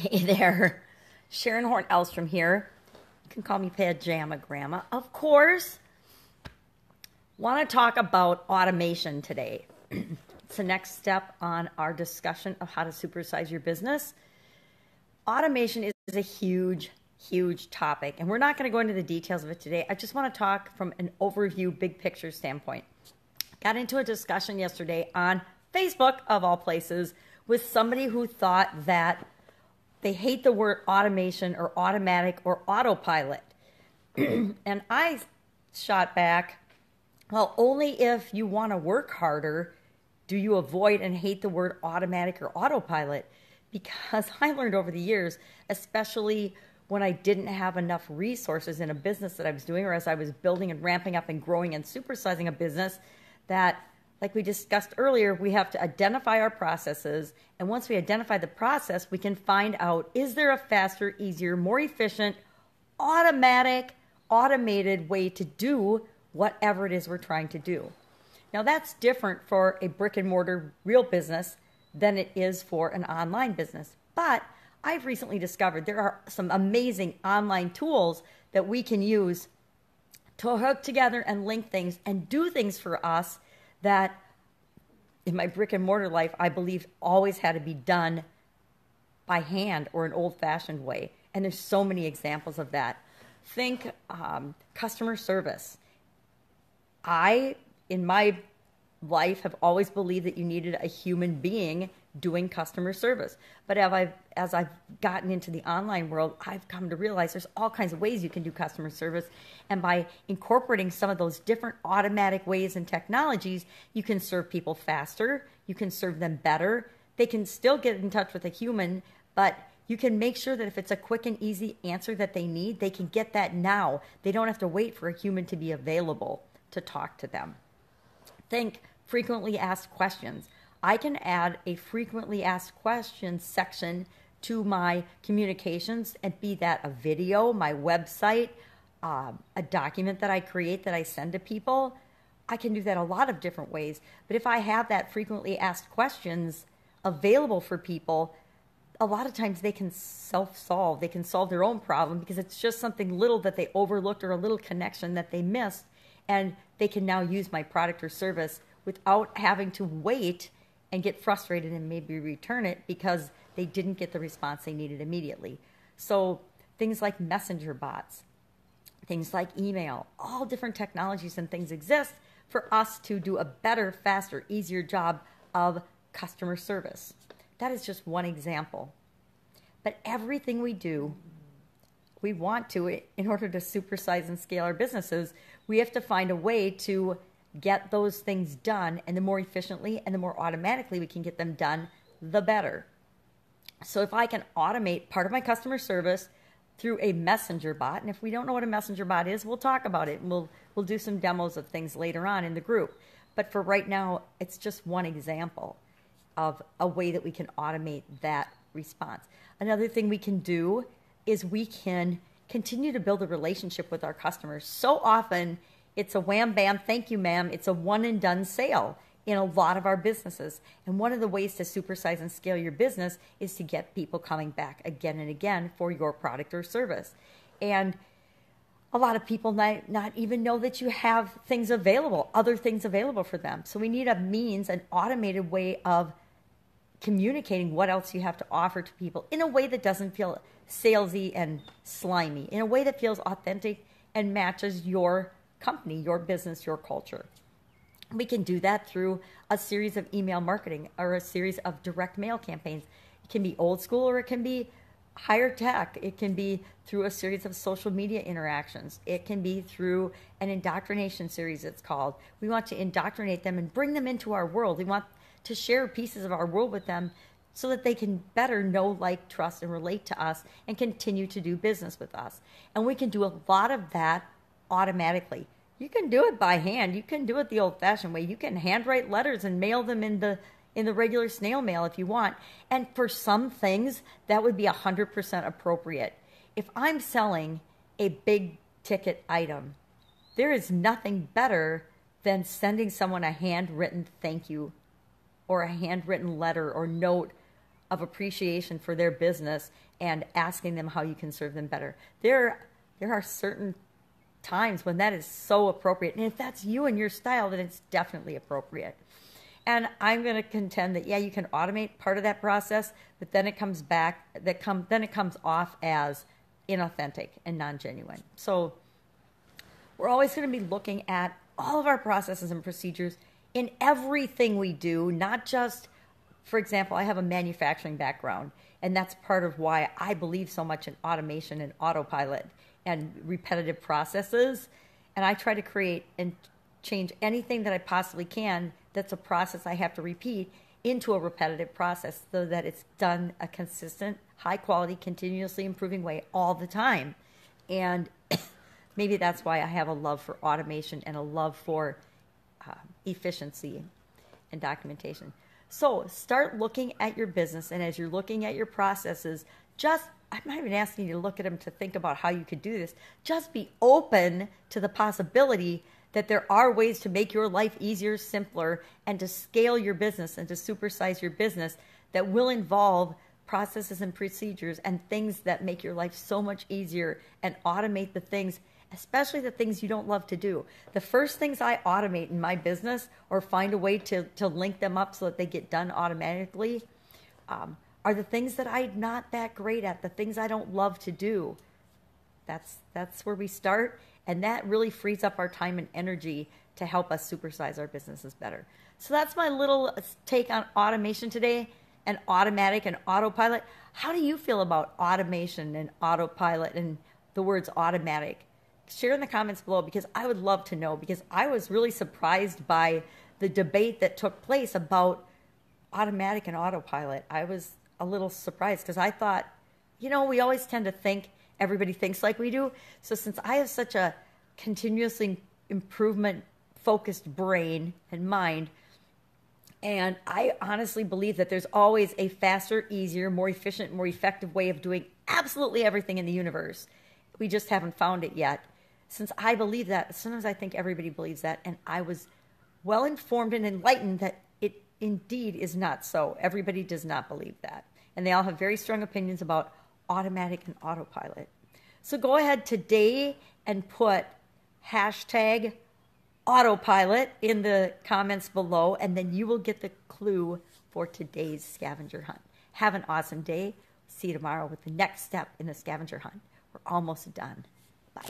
Hey there, Sharon Horne-Ellstrom here. You can call me Pajama Grandma. Of course, want to talk about automation today. It's the next step on our discussion of how to supersize your business. Automation is a huge, huge topic, and we're not going to go into the details of it today. I just want to talk from an overview, big picture standpoint. Got into a discussion yesterday on Facebook, of all places, with somebody who thought that they hate the word automation or automatic or autopilot. And I shot back, well, only if you want to work harder do you avoid and hate the word automatic or autopilot. Because I learned over the years, especially when I didn't have enough resources in a business that I was doing, or as I was building and ramping up and growing and supersizing a business, that, like we discussed earlier, we have to identify our processes. And once we identify the process, we can find out, is there a faster, easier, more efficient, automatic, automated way to do whatever it is we're trying to do. Now, that's different for a brick and mortar real business than it is for an online business. But I've recently discovered there are some amazing online tools that we can use to hook together and link things and do things for us that in my brick and mortar life, I believe always had to be done by hand or an old-fashioned way. And there's so many examples of that. Think customer service. I, in my life, have always believed that you needed a human being doing customer service. But as I've gotten into the online world, I've come to realize there's all kinds of ways you can do customer service. And by incorporating some of those different automatic ways and technologies, you can serve people faster, you can serve them better. They can still get in touch with a human, but you can make sure that if it's a quick and easy answer that they need, they can get that now. They don't have to wait for a human to be available to talk to them. Think frequently asked questions. I can add a frequently asked questions section to my communications, and be that a video, my website, a document that I create that I send to people. I can do that a lot of different ways. But if I have that frequently asked questions available for people, a lot of times they can self-solve. They can solve their own problem because it's just something little that they overlooked or a little connection that they missed. And they can now use my product or service without having to wait and get frustrated and maybe return it because they didn't get the response they needed immediately. So things like messenger bots, things like email, all different technologies and things exist for us to do a better, faster, easier job of customer service. That is just one example. But everything we do, we want to, in order to supersize and scale our businesses, we have to find a way to get those things done, and the more efficiently and the more automatically we can get them done, the better. So if I can automate part of my customer service through a messenger bot, and if we don't know what a messenger bot is, we'll talk about it, and we'll do some demos of things later on in the group. But for right now, it's just one example of a way that we can automate that response. Another thing we can do is we can continue to build a relationship with our customers. So often, it's a wham, bam, thank you, ma'am. It's a one and done sale in a lot of our businesses. And one of the ways to supersize and scale your business is to get people coming back again and again for your product or service. And a lot of people might not even know that you have things available, other things available for them. So we need a means, an automated way of communicating what else you have to offer to people in a way that doesn't feel salesy and slimy, in a way that feels authentic and matches your company, your business, your culture. We can do that through a series of email marketing or a series of direct mail campaigns. It can be old school or it can be higher tech. It can be through a series of social media interactions. It can be through an indoctrination series, it's called. We want to indoctrinate them and bring them into our world. We want to share pieces of our world with them so that they can better know, like, trust, and relate to us and continue to do business with us. And we can do a lot of that automatically. You can do it by hand. You can do it the old-fashioned way. You can handwrite letters and mail them in the regular snail mail if you want. And for some things, that would be 100% appropriate. If I'm selling a big ticket item, there is nothing better than sending someone a handwritten thank you or a handwritten letter or note of appreciation for their business and asking them how you can serve them better. There are certain times when that is so appropriate. And if that's you and your style, then it's definitely appropriate. And I'm going to contend that, yeah, you can automate part of that process, but then it comes back, then it comes off as inauthentic and non-genuine. So we're always going to be looking at all of our processes and procedures in everything we do, not just, for example, I have a manufacturing background, and that's part of why I believe so much in automation and autopilot and repetitive processes. And I try to create and change anything that I possibly can that's a process I have to repeat into a repetitive process so that it's done a consistent, high quality, continuously improving way all the time. And maybe that's why I have a love for automation and a love for efficiency and documentation. So start looking at your business, and as you're looking at your processes, I'm not even asking you to look at them to think about how you could do this. Just be open to the possibility that there are ways to make your life easier, simpler, and to scale your business and to supersize your business that will involve processes and procedures and things that make your life so much easier and automate the things, especially the things you don't love to do. The first things I automate in my business or find a way to link them up so that they get done automatically are the things that I'm not that great at, the things I don't love to do. That's where we start, and that really frees up our time and energy to help us supersize our businesses better. So that's my little take on automation today, and automatic and autopilot. How do you feel about automation and autopilot and the words automatic? Share in the comments below, because I would love to know, because I was really surprised by the debate that took place about automatic and autopilot. I was a little surprised because I thought, we always tend to think everybody thinks like we do. So since I have such a continuously improvement focused brain and mind, and I honestly believe that there's always a faster, easier, more efficient, more effective way of doing absolutely everything in the universe. We just haven't found it yet. Since I believe that, sometimes I think everybody believes that, and I was well informed and enlightened that it indeed is not so. Everybody does not believe that. And they all have very strong opinions about automatic and autopilot. So go ahead today and put hashtag autopilot in the comments below, and then you will get the clue for today's scavenger hunt. Have an awesome day. See you tomorrow with the next step in the scavenger hunt. We're almost done. Bye.